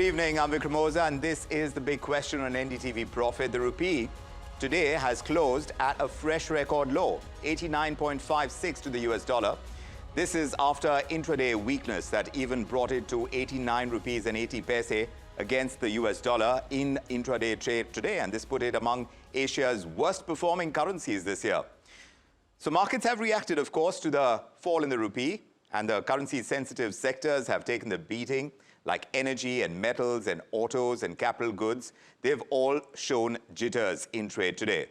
Good evening, I'm Vikramoza, and this is the big question on NDTV Profit. The rupee today has closed at a fresh record low, 89.56 to the US dollar. This is after intraday weakness that even brought it to 89 rupees and 80 paise against the US dollar in intraday trade today, and this put it among Asia's worst performing currencies this year. So markets have reacted, of course, to the fall in the rupee, and the currency-sensitive sectors have taken the beating, like energy and metals and autos and capital goods. They've all shown jitters in trade today.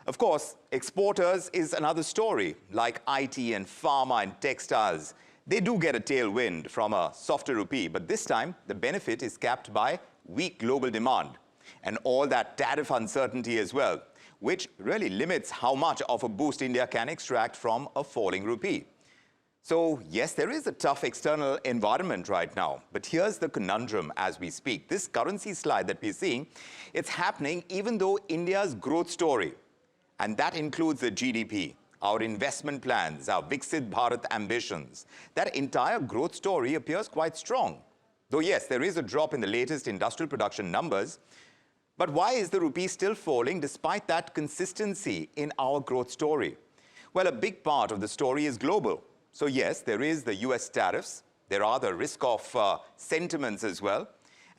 Of course, exporters is another story, like IT and pharma and textiles. They do get a tailwind from a softer rupee, but this time the benefit is capped by weak global demand and all that tariff uncertainty as well, which really limits how much of a boost India can extract from a falling rupee. So, yes, there is a tough external environment right now, but here's the conundrum as we speak. This currency slide that we're seeing, it's happening even though India's growth story, and that includes the GDP, our investment plans, our Viksit Bharat ambitions, that entire growth story appears quite strong. Though, yes, there is a drop in the latest industrial production numbers, but why is the rupee still falling despite that consistency in our growth story? Well, a big part of the story is global. So yes, there is the US tariffs, there are the risk of sentiments as well,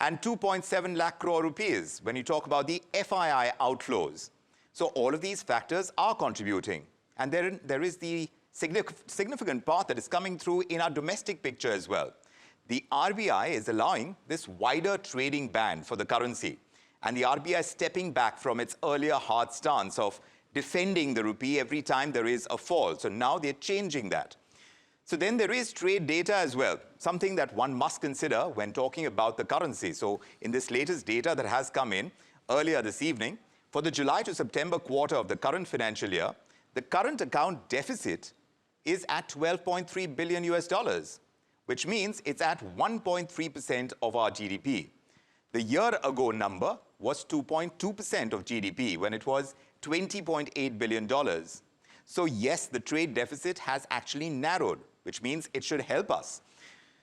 and 2.7 lakh crore rupees when you talk about the FII outflows. So all of these factors are contributing, and there is the significant part that is coming through in our domestic picture as well. The RBI is allowing this wider trading band for the currency, and the RBI stepping back from its earlier hard stance of defending the rupee every time there is a fall. So now they're changing that. So then there is trade data as well, something that one must consider when talking about the currency. So in this latest data that has come in earlier this evening, for the July to September quarter of the current financial year, the current account deficit is at 12.3 billion US dollars, which means it's at 1.3% of our GDP. The year ago number was 2.2% of GDP when it was $20.8 billion. So yes, the trade deficit has actually narrowed, which means it should help us.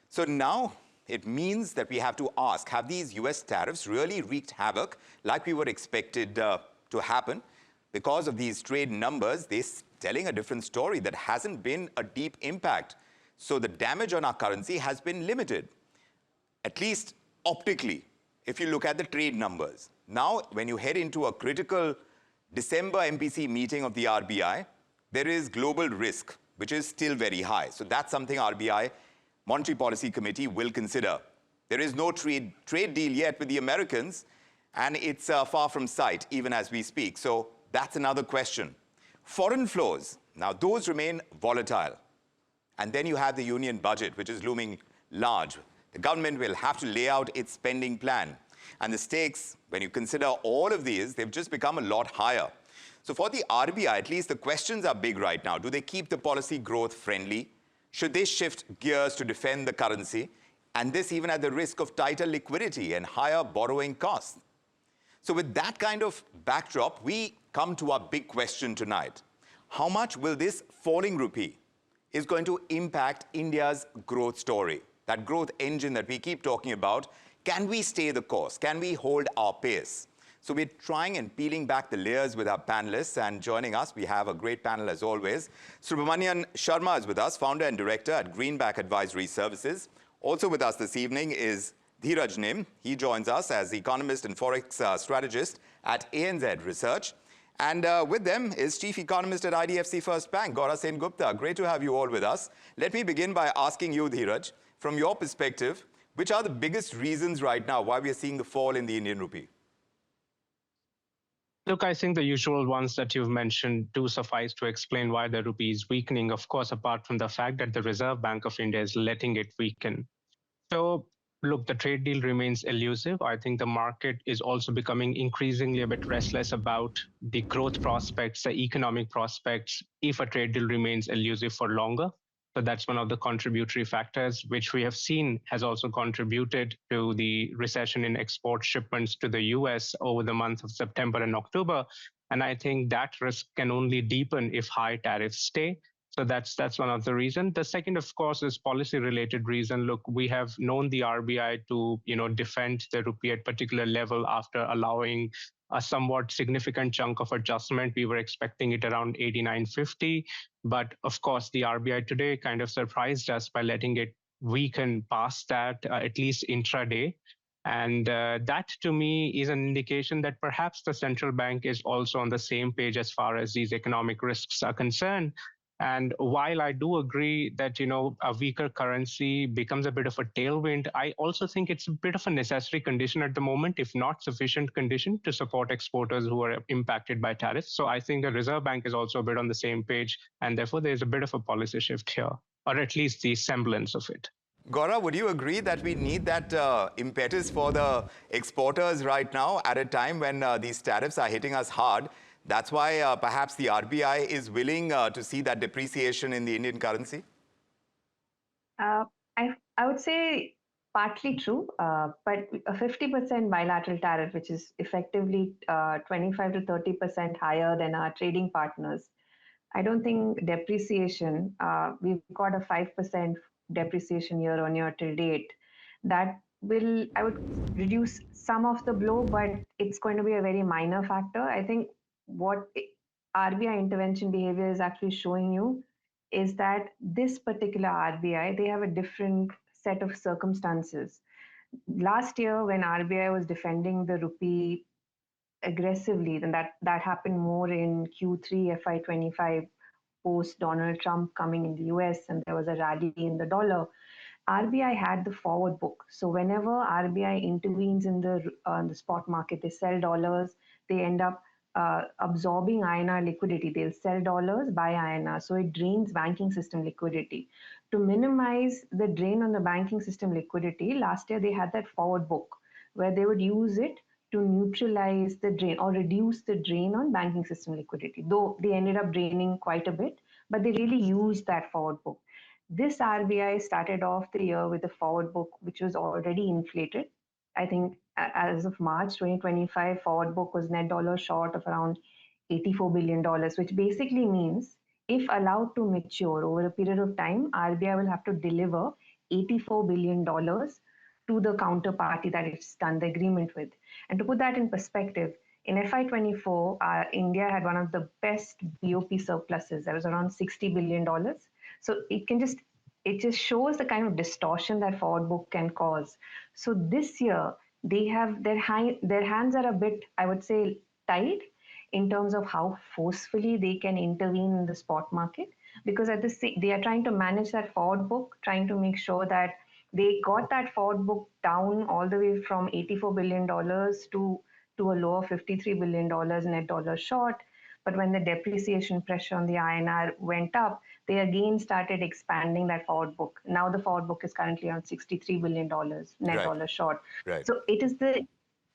So now it means that we have to ask, have these US tariffs really wreaked havoc like we were expected to happen? Because of these trade numbers, they're telling a different story that hasn't been a deep impact. So the damage on our currency has been limited, at least optically, if you look at the trade numbers. Now, when you head into a critical December MPC meeting of the RBI, there is global risk, which is still very high. So that's something RBI Monetary Policy Committee will consider. There is no trade deal yet with the Americans, and it's far from sight even as we speak. So that's another question. Foreign flows, now those remain volatile. And then you have the union budget, which is looming large. The government will have to lay out its spending plan. And the stakes, when you consider all of these, they've just become a lot higher. So for the RBI, at least the questions are big right now. Do they keep the policy growth friendly? Should they shift gears to defend the currency? And this even at the risk of tighter liquidity and higher borrowing costs. So with that kind of backdrop, we come to our big question tonight. How much will this falling rupee is going to impact India's growth story? That growth engine that we keep talking about, can we stay the course? Can we hold our pace? So we're trying and peeling back the layers with our panelists, and joining us, we have a great panel as always. Subramanian Sharma is with us, founder and director at Greenback Advisory Services. Also with us this evening is Dhiraj. He joins us as economist and forex strategist at ANZ Research. And with them is chief economist at IDFC First Bank, Gaura Sengupta. Great to have you all with us. Let me begin by asking you, Dhiraj, from your perspective, which are the biggest reasons right now why we are seeing the fall in the Indian rupee? Look, I think the usual ones that you've mentioned do suffice to explain why the rupee is weakening, of course, apart from the fact that the Reserve Bank of India is letting it weaken. So, look, the trade deal remains elusive. I think the market is also becoming increasingly a bit restless about the growth prospects, the economic prospects, if a trade deal remains elusive for longer. So that's one of the contributory factors, which we have seen has also contributed to the recession in export shipments to the US over the month of September and October. And I think that risk can only deepen if high tariffs stay. So that's one of the reasons. The second, of course, is policy-related reason. Look, we have known the RBI to defend the rupee at particular level after allowing a somewhat significant chunk of adjustment. We were expecting it around 89.50, but of course, the RBI today kind of surprised us by letting it weaken past that, at least intraday. And that, to me, is an indication that perhaps the central bank is also on the same page as far as these economic risks are concerned. And while I do agree that, a weaker currency becomes a bit of a tailwind, I also think it's a bit of a necessary condition at the moment, if not sufficient condition, to support exporters who are impacted by tariffs. So I think the Reserve Bank is also a bit on the same page, and therefore there's a bit of a policy shift here, or at least the semblance of it. Gaura, would you agree that we need that impetus for the exporters right now at a time when these tariffs are hitting us hard? That's why perhaps the RBI is willing to see that depreciation in the Indian currency? I would say partly true, but a 50% bilateral tariff, which is effectively 25 to 30% higher than our trading partners, I don't think depreciation, we've got a 5% depreciation year on year till date. That will, I would reduce some of the blow, but it's going to be a very minor factor. I think what RBI intervention behavior is actually showing you is that this particular RBI, they have a different set of circumstances. Last year, when RBI was defending the rupee aggressively, then that happened more in Q3 FY25 post Donald Trump coming in the US, and there was a rally in the dollar. RBI had the forward book. So whenever RBI intervenes in the spot market, they sell dollars, they end up absorbing INR liquidity. They'll sell dollars, buy INR. So it drains banking system liquidity. To minimize the drain on the banking system liquidity, last year they had that forward book where they would use it to neutralize the drain or reduce the drain on banking system liquidity. Though they ended up draining quite a bit, but they really used that forward book. This RBI started off the year with a forward book which was already inflated. I think as of March 2025, forward book was net dollar short of around $84 billion, which basically means if allowed to mature over a period of time, RBI will have to deliver $84 billion to the counterparty that it's done the agreement with. And to put that in perspective, in FY24, India had one of the best BOP surpluses. That was around $60 billion. So it just shows the kind of distortion that forward book can cause. So this year, they have their hands are a bit, I would say, tied in terms of how forcefully they can intervene in the spot market, because they are trying to manage that forward book, trying to make sure that they got that forward book down all the way from $84 billion to a low of $53 billion net dollar short. But when the depreciation pressure on the INR went up, they again started expanding that forward book. Now the forward book is currently around $63 billion net dollar short. Right. So it is the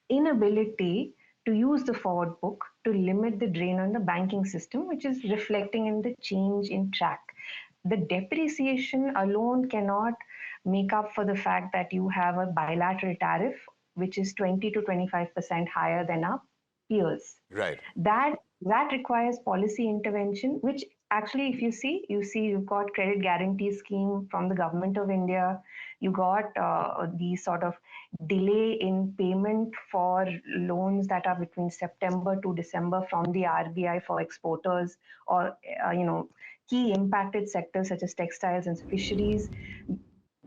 inability to use the forward book to limit the drain on the banking system, which is reflecting in the change in track. The depreciation alone cannot make up for the fact that you have a bilateral tariff, which is 20 to 25% higher than our peers. Right. That requires policy intervention, which actually, if you see you've got credit guarantee scheme from the government of India. You got the sort of delay in payment for loans that are between September to December from the RBI for exporters or, key impacted sectors such as textiles and fisheries.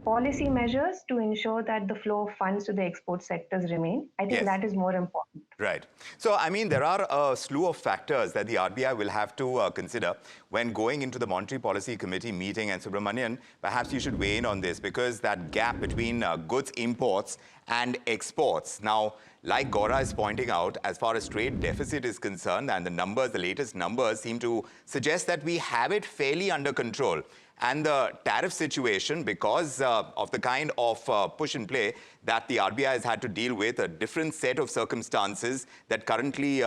Policy measures to ensure that the flow of funds to the export sectors remain. I think that is more important. Right. So, I mean, there are a slew of factors that the RBI will have to consider when going into the Monetary Policy Committee meeting. And Subramanian, perhaps you should weigh in on this, because that gap between goods imports and exports. Now, like Gaura is pointing out, as far as trade deficit is concerned, and the latest numbers seem to suggest that we have it fairly under control. And the tariff situation, because of the kind of push and play that the RBI has had to deal with, a different set of circumstances that currently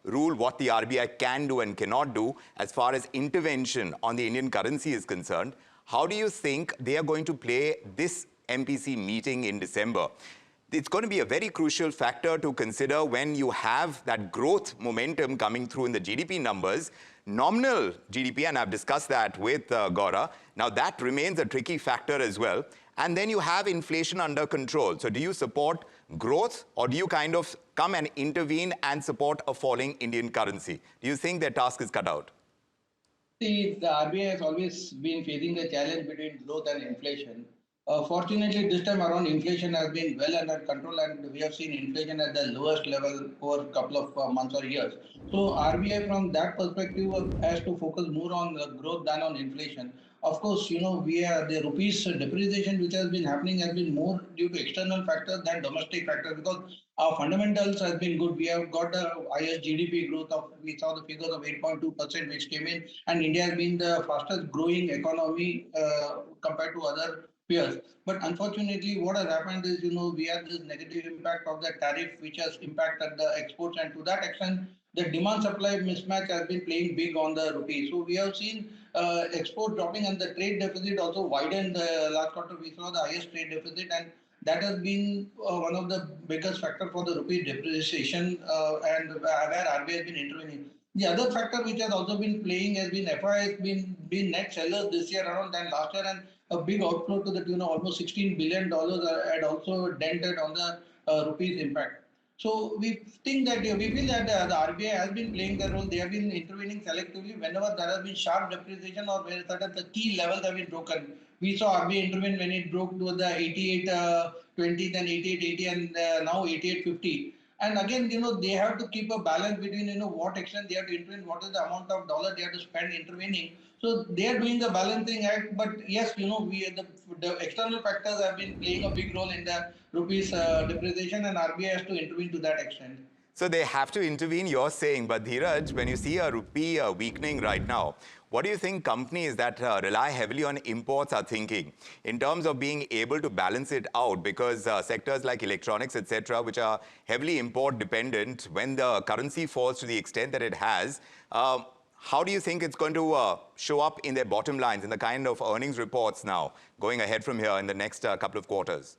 rule what the RBI can do and cannot do as far as intervention on the Indian currency is concerned. How do you think they are going to play this MPC meeting in December? it's going to be a very crucial factor to consider when you have that growth momentum coming through in the GDP numbers. Nominal GDP, and I've discussed that with Gaura. Now, that remains a tricky factor as well. And then you have inflation under control. So do you support growth, or do you kind of come and intervene and support a falling Indian currency? Do you think their task is cut out? See, the RBI has always been facing the challenge between growth and inflation. Fortunately, this time around, inflation has been well under control, and we have seen inflation at the lowest level for a couple of months or years. So, RBI, from that perspective, has to focus more on growth than on inflation. Of course, the rupees depreciation which has been happening has been more due to external factors than domestic factors, because our fundamentals has been good. We have got the highest GDP growth we saw the figures of 8.2% which came in, and India has been the fastest growing economy compared to other peers. But unfortunately, what has happened is, we have this negative impact of the tariff which has impacted the exports, and to that extent, the demand-supply mismatch has been playing big on the rupee. So we have seen export dropping, and the trade deficit also widened. Last quarter, we saw the highest trade deficit, and that has been one of the biggest factors for the rupee depreciation, and where RBI has been intervening. The other factor which has also been playing has been FI has been net sellers this year around than last year, and a big outflow to the tune of almost $16 billion had also dented on the rupee's impact. So we think that we feel that the RBI has been playing their role. They have been intervening selectively whenever there has been sharp depreciation or where certain the key levels have been broken. We saw RBI intervene when it broke to the 88.20, then 88.80, and now 88.50. And again, they have to keep a balance between, what extent they have to intervene, what is the amount of dollar they have to spend intervening. So they are doing the balancing act. But yes, the external factors have been playing a big role in the rupees depreciation, and RBI has to intervene to that extent. So they have to intervene, you're saying. But Dhiraj, when you see a rupee weakening right now, what do you think companies that rely heavily on imports are thinking in terms of being able to balance it out? Because sectors like electronics, etc., which are heavily import dependent, when the currency falls to the extent that it has, how do you think it's going to show up in their bottom lines, in the kind of earnings reports now going ahead from here in the next couple of quarters?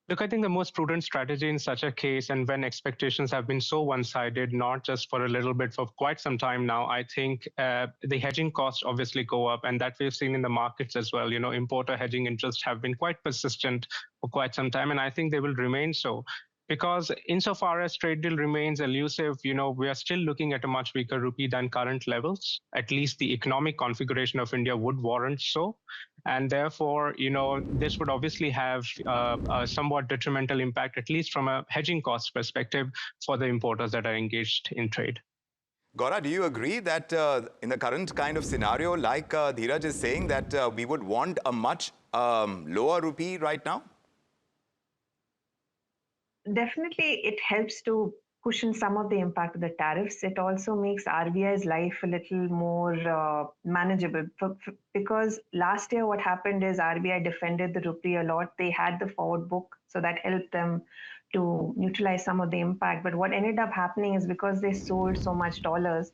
Look, I think the most prudent strategy in such a case, and when expectations have been so one-sided, not just for a little bit, for quite some time now, I think the hedging costs obviously go up, and that we've seen in the markets as well. Importer hedging interests have been quite persistent for quite some time, and I think they will remain so. Because insofar as trade deal remains elusive, we are still looking at a much weaker rupee than current levels. At least the economic configuration of India would warrant so. And therefore, this would obviously have a somewhat detrimental impact, at least from a hedging cost perspective, for the importers that are engaged in trade. Gaura, do you agree that in the current kind of scenario, like Dhiraj is saying, that we would want a much lower rupee right now? Definitely, it helps to cushion some of the impact of the tariffs. It also makes RBI's life a little more manageable. Because last year what happened is RBI defended the rupee a lot. They had the forward book, so that helped them to neutralize some of the impact. But what ended up happening is because they sold so much dollars,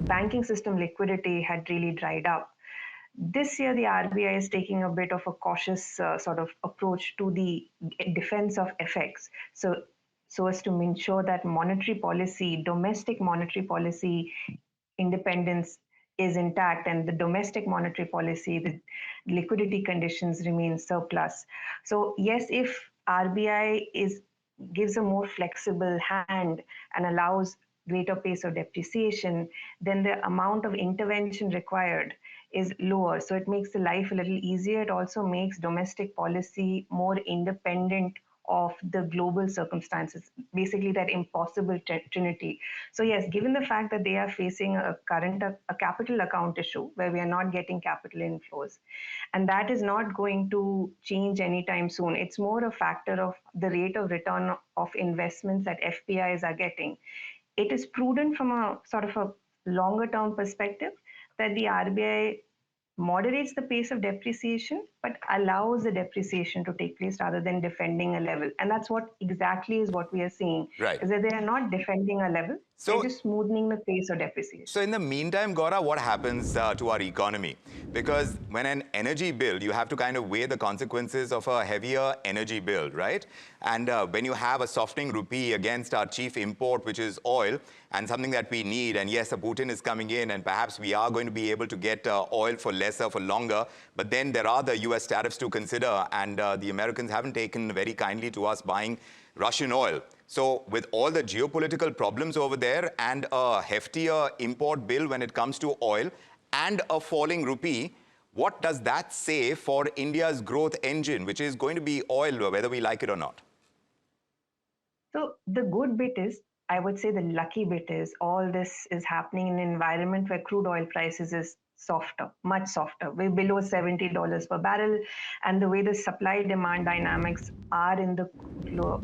banking system liquidity had really dried up. This year, the RBI is taking a bit of a cautious sort of approach to the defense of FX. So as to ensure that monetary policy, domestic monetary policy independence is intact, and the domestic monetary policy, the liquidity conditions remain surplus. So yes, if RBI gives a more flexible hand and allows greater pace of depreciation, then the amount of intervention required is lower. So it makes the life a little easier. It also makes domestic policy more independent of the global circumstances, basically that impossible trinity. So yes, given the fact that they are facing a capital account issue where we are not getting capital inflows, and that is not going to change anytime soon. It's more a factor of the rate of return of investments that FPIs are getting. It is prudent from a sort of a longer term perspective that the RBI moderates the pace of depreciation, but allows the depreciation to take place rather than defending a level. And that's what exactly is what we are seeing. Right. Is that they are not defending a level, They're just smoothing the pace of depreciation. So in the meantime, Gaura, what happens to our economy? Because when an energy bill, you have to kind of weigh the consequences of a heavier energy bill, right? And when you have a softening rupee against our chief import, which is oil, and something that we need, and yes, Putin is coming in, and perhaps we are going to be able to get oil for lesser, for longer, but then there are the US tariffs to consider, and the Americans haven't taken very kindly to us buying Russian oil. So with all the geopolitical problems over there and a heftier import bill when it comes to oil and a falling rupee, what does that say for India's growth engine, which is going to be oil, whether we like it or not? So the good bit is, I would say the lucky bit is, all this is happening in an environment where crude oil prices is softer, much softer. We're below $70 per barrel. And the way the supply-demand dynamics are in the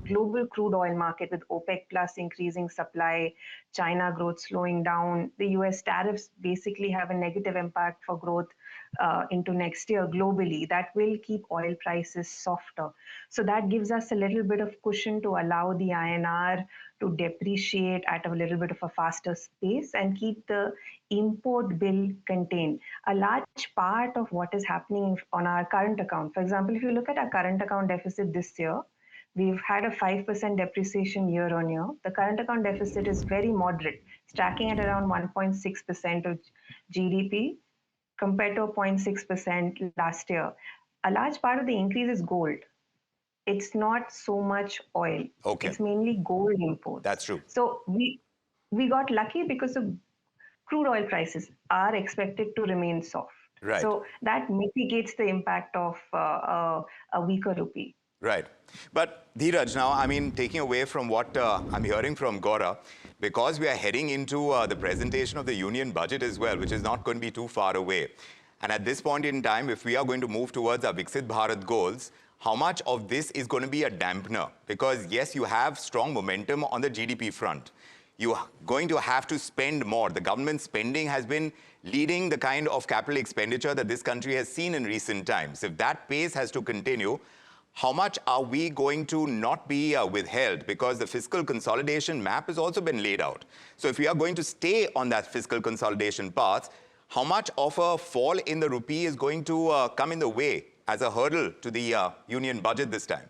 global crude oil market, with OPEC plus increasing supply, China growth slowing down, the US tariffs basically have a negative impact for growth into next year globally. That will keep oil prices softer. So that gives us a little bit of cushion to allow the INR to depreciate at a little bit of a faster pace and keep the import bill contained. A large part of what is happening on our current account, for example, if you look at our current account deficit this year, we've had a 5% depreciation year on year. The current account deficit is very moderate, tracking at around 1.6% of GDP compared to 0.6% last year. A large part of the increase is gold. It's not so much oil. Okay. It's mainly gold imports. That's true. So we got lucky because the crude oil prices are expected to remain soft. Right. So that mitigates the impact of a weaker rupee. Right. But Dhiraj, now, I mean, taking away from what I'm hearing from Gaura, because we are heading into the presentation of the union budget as well, which is not going to be too far away. And at this point in time, if we are going to move towards our Viksit Bharat goals, how much of this is going to be a dampener? Because yes, you have strong momentum on the GDP front. You are going to have to spend more. The government spending has been leading the kind of capital expenditure that this country has seen in recent times. If that pace has to continue, how much are we going to not be withheld? Because the fiscal consolidation map has also been laid out. So if we are going to stay on that fiscal consolidation path, how much of a fall in the rupee is going to come in the way as a hurdle to the union budget this time?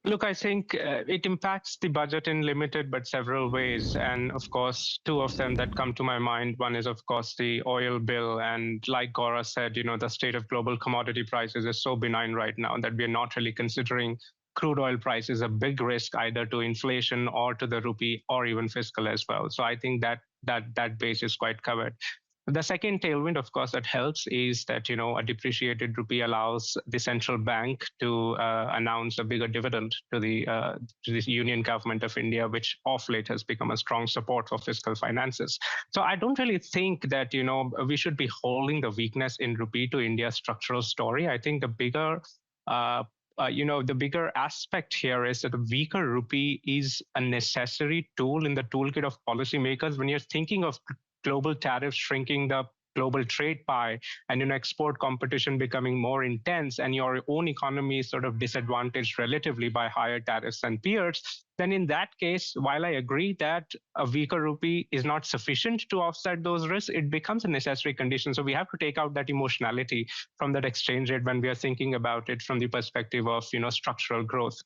Look, I think it impacts the budget in limited but several ways. And of course, two of them that come to my mind. One is, of course, the oil bill. And like Gaura said, you know, the state of global commodity prices is so benign right now that we're not really considering crude oil prices a big risk either to inflation or to the rupee or even fiscal as well. So I think that base is quite covered. The second tailwind, of course, that helps is that, you know, a depreciated rupee allows the central bank to announce a bigger dividend to the Union Government of India, which of late has become a strong support for fiscal finances. So I don't really think that, you know, we should be holding the weakness in rupee to India's structural story. I think the bigger the bigger aspect here is that a weaker rupee is a necessary tool in the toolkit of policymakers when you're thinking of global tariffs shrinking the global trade pie and, you know, export competition becoming more intense and your own economy is sort of disadvantaged relatively by higher tariffs than peers, then in that case, while I agree that a weaker rupee is not sufficient to offset those risks, it becomes a necessary condition. So we have to take out that emotionality from that exchange rate when we are thinking about it from the perspective of, you know, structural growth.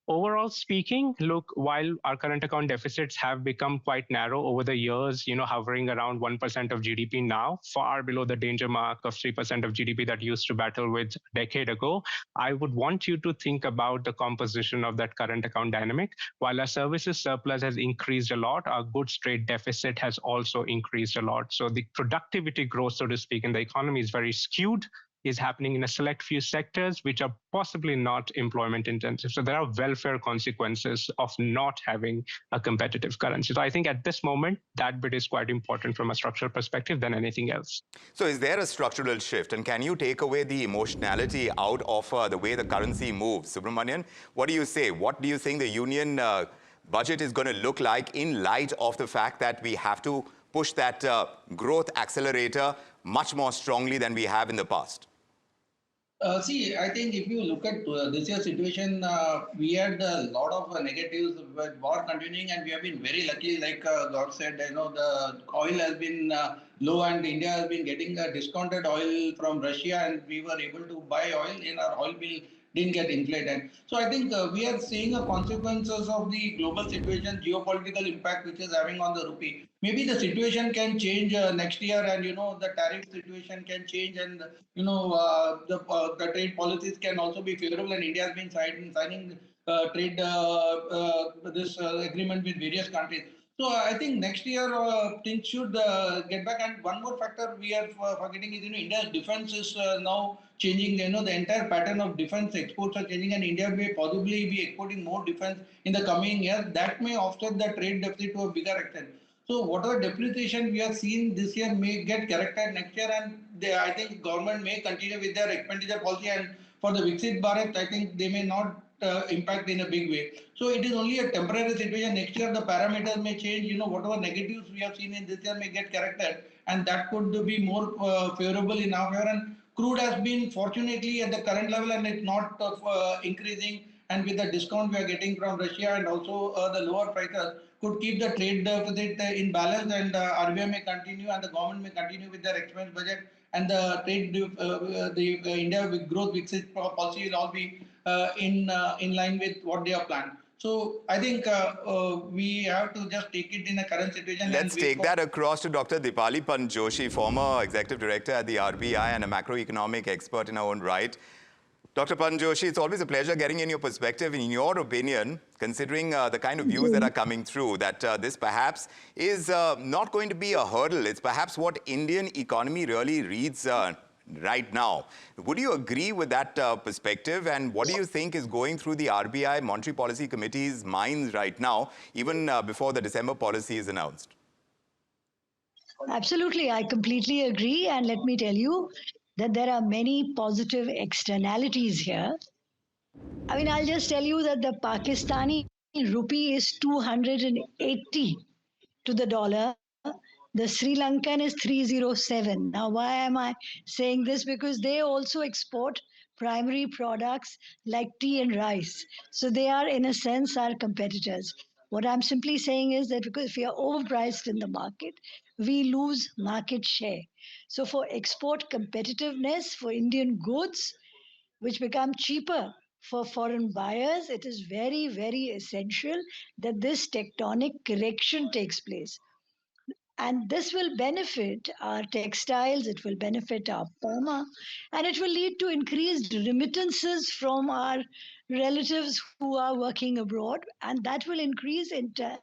Overall speaking, look, while our current account deficits have become quite narrow over the years, you know, hovering around 1% of GDP now, far below the danger mark of 3% of GDP that used to battle with a decade ago, I would want you to think about the composition of that current account dynamic. While our services surplus has increased a lot, our goods trade deficit has also increased a lot. So the productivity growth, so to speak, in the economy is very skewed, is happening in a select few sectors which are possibly not employment intensive. So there are welfare consequences of not having a competitive currency. So I think at this moment, that bit is quite important from a structural perspective than anything else. So is there a structural shift? And can you take away the emotionality out of the way the currency moves? Subramanian, what do you say? What do you think the union budget is going to look like in light of the fact that we have to push that growth accelerator much more strongly than we have in the past? See, I think if you look at this year's situation, we had a lot of negatives with war continuing, and we have been very lucky. Like God said, the oil has been low, and India has been getting discounted oil from Russia, and we were able to buy oil, and our oil bill didn't get inflated. So I think we are seeing the consequences of the global situation, geopolitical impact which is having on the rupee. Maybe the situation can change next year, and the tariff situation can change, and the trade policies can also be favorable. And India has been signing trade this agreement with various countries. So I think next year things should get back. And one more factor we are forgetting is India's defense is now changing. The entire pattern of defense exports are changing, and India may possibly be exporting more defense in the coming years. That may offset the trade deficit to a bigger extent. So whatever depreciation we have seen this year may get corrected next year, and I think government may continue with their expenditure policy. And for the Viksit Bharat, I think they may not impact in a big way. So it is only a temporary situation. Next year the parameters may change. Whatever negatives we have seen in this year may get corrected, and that could be more favorable in our favor. And crude has been fortunately at the current level, and it's not increasing. And with the discount we are getting from Russia, and also the lower prices, could keep the trade deficit in balance, and RBI may continue, and the government may continue with their expense budget, and the trade, the India with growth Viksit policy will all be in line with what they have planned. So I think we have to just take it in a current situation. Let's take that across to Dr. Deepali Joshi, former executive director at the RBI and a macroeconomic expert in her own right. Dr. Joshi, it's always a pleasure getting in your perspective. In your opinion, considering the kind of views that are coming through, that this perhaps is not going to be a hurdle. It's perhaps what Indian economy really reads right now. Would you agree with that perspective? And what do you think is going through the RBI Monetary Policy Committee's minds right now, even before the December policy is announced? Absolutely, I completely agree. And let me tell you that there are many positive externalities here. I mean, I'll just tell you that the Pakistani rupee is 280 to the dollar. The Sri Lankan is 307. Now, why am I saying this? Because they also export primary products like tea and rice. So they are, in a sense, our competitors. What I'm simply saying is that because if we are overpriced in the market, we lose market share. So for export competitiveness for Indian goods, which become cheaper for foreign buyers, it is very, very essential that this tectonic correction takes place. And this will benefit our textiles, it will benefit our pharma, and it will lead to increased remittances from our relatives who are working abroad, and that will increase in turn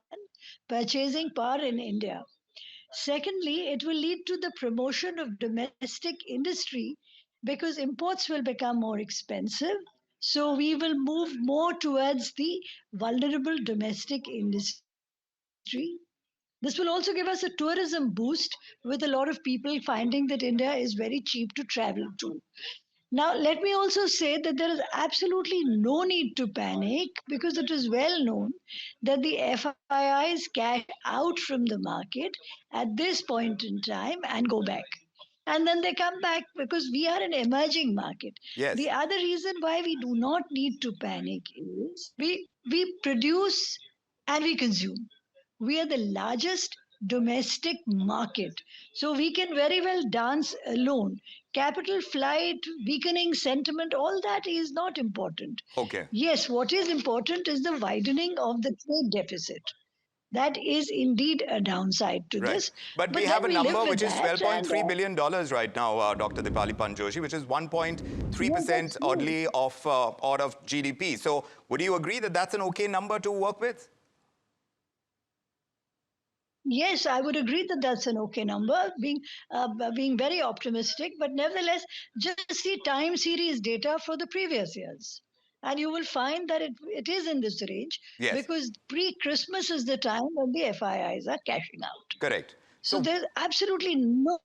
purchasing power in India. Secondly, it will lead to the promotion of domestic industry because imports will become more expensive. So we will move more towards the vulnerable domestic industry. This will also give us a tourism boost with a lot of people finding that India is very cheap to travel to. Now, let me also say that there is absolutely no need to panic because it is well known that the FIIs cash out from the market at this point in time and go back. And then they come back because we are an emerging market. Yes. The other reason why we do not need to panic is we produce and we consume. We are the largest domestic market. So we can very well dance alone. Capital flight, weakening sentiment, all that is not important. Okay. Yes, what is important is the widening of the trade deficit. That is indeed a downside to Right. this. But we have a number which is $12.3 and, billion right now, Dr. Deepali Joshi, which is 1.3% oddly of GDP. So would you agree that that's an okay number to work with? Yes, I would agree that that's an okay number, being very optimistic, but nevertheless, just see time series data for the previous years. And you will find that it is in this range because pre-Christmas is the time when the FIIs are cashing out. Correct. So there's absolutely no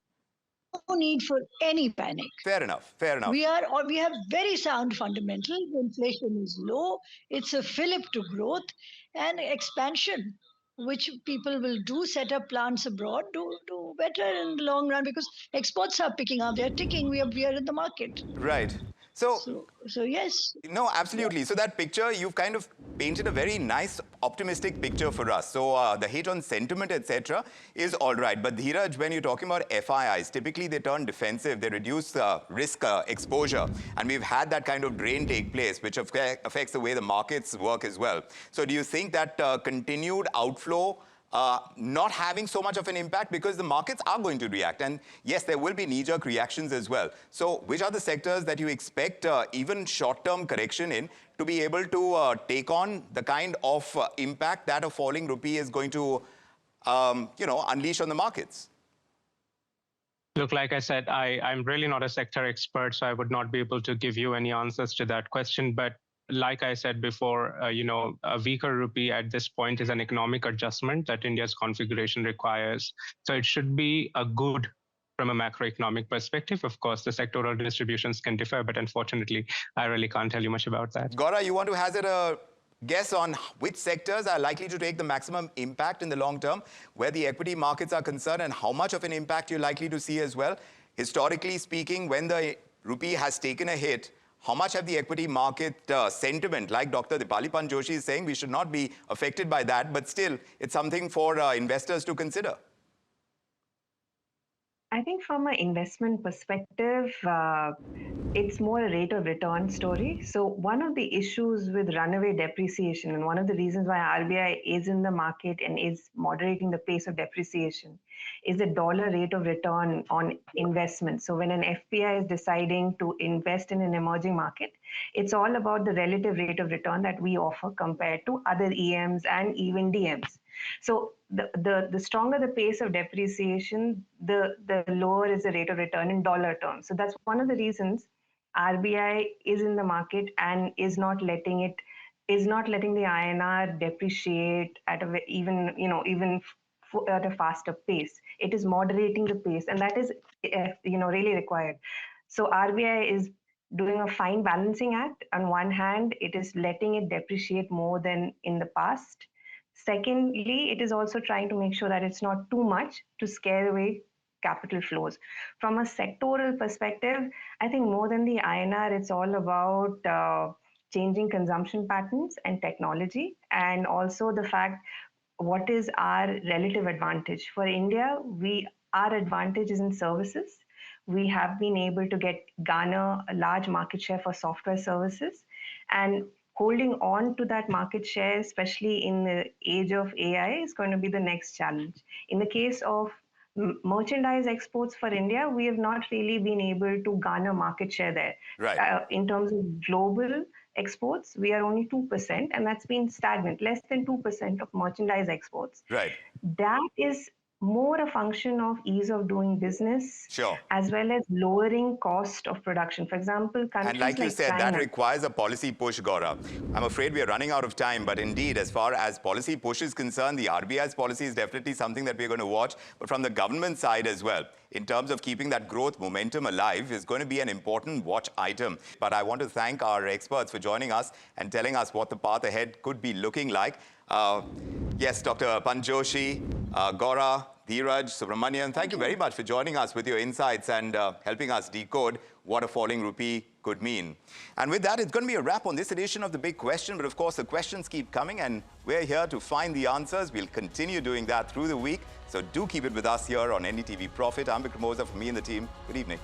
need for any panic. Fair enough. Fair enough. We have very sound fundamentals. Inflation is low. It's a fillip to growth and expansion, which people will do, set up plants abroad, do better in the long run because exports are picking up. They're ticking. We are in the market. Right. So yes. No, absolutely. So that picture, you've kind of painted a very nice, optimistic picture for us. So the hit on sentiment, etc., is all right. But Dhiraj, when you're talking about FIIs, typically they turn defensive, they reduce risk exposure. And we've had that kind of drain take place, which affects the way the markets work as well. So do you think that continued outflow not having so much of an impact, because the markets are going to react, and yes, there will be knee-jerk reactions as well. So which are the sectors that you expect even short-term correction in to be able to take on the kind of impact that a falling rupee is going to unleash on the markets? Look, like I said, I'm really not a sector expert, so I would not be able to give you any answers to that question. But like I said before, a weaker rupee at this point is an economic adjustment that India's configuration requires. So it should be a good from a macroeconomic perspective. Of course, the sectoral distributions can differ, but unfortunately, I really can't tell you much about that. Gaura, you want to hazard a guess on which sectors are likely to take the maximum impact in the long term, where the equity markets are concerned, and how much of an impact you're likely to see as well? Historically speaking, when the rupee has taken a hit, how much have the equity market sentiment, like Dr. Deepali Joshi is saying, we should not be affected by that, but still, it's something for investors to consider? I think from an investment perspective, it's more a rate of return story. So one of the issues with runaway depreciation, and one of the reasons why RBI is in the market and is moderating the pace of depreciation, is the dollar rate of return on investment. So when an FPI is deciding to invest in an emerging market, it's all about the relative rate of return that we offer compared to other EMs and even DMs. So the stronger the pace of depreciation, the lower is the rate of return in dollar terms. So that's one of the reasons RBI is in the market and is not letting the INR depreciate at even at a faster pace. It is moderating the pace, and that is really required. So RBI is doing a fine balancing act. On one hand, it is letting it depreciate more than in the past. Secondly, it is also trying to make sure that it's not too much to scare away capital flows. From a sectoral perspective, I think more than the INR, it's all about changing consumption patterns and technology, and also the fact what is our relative advantage. For India, our advantage is in services. We have been able to garner a large market share for software services, and holding on to that market share, especially in the age of AI, is going to be the next challenge. In the case of merchandise exports for India, we have not really been able to garner market share there. Right. In terms of global exports, we are only 2%, and that's been stagnant, less than 2% of merchandise exports. Right. That is more a function of ease of doing business, sure, as well as lowering cost of production. For example, countries and like you said, China, that requires a policy push, Gaura. I'm afraid we are running out of time, but indeed, as far as policy push is concerned, the RBI's policy is definitely something that we're going to watch. But from the government side as well, in terms of keeping that growth momentum alive, is going to be an important watch item. But I want to thank our experts for joining us and telling us what the path ahead could be looking like. Yes, Dr. Joshi, Gaura, Dhiraj, Subramanian, thank you very much for joining us with your insights and helping us decode what a falling rupee could mean. And with that, it's going to be a wrap on this edition of The Big Question. But of course, the questions keep coming, and we're here to find the answers. We'll continue doing that through the week. So do keep it with us here on NDTV Profit. I'm Vikram Oza, from me and the team. Good evening.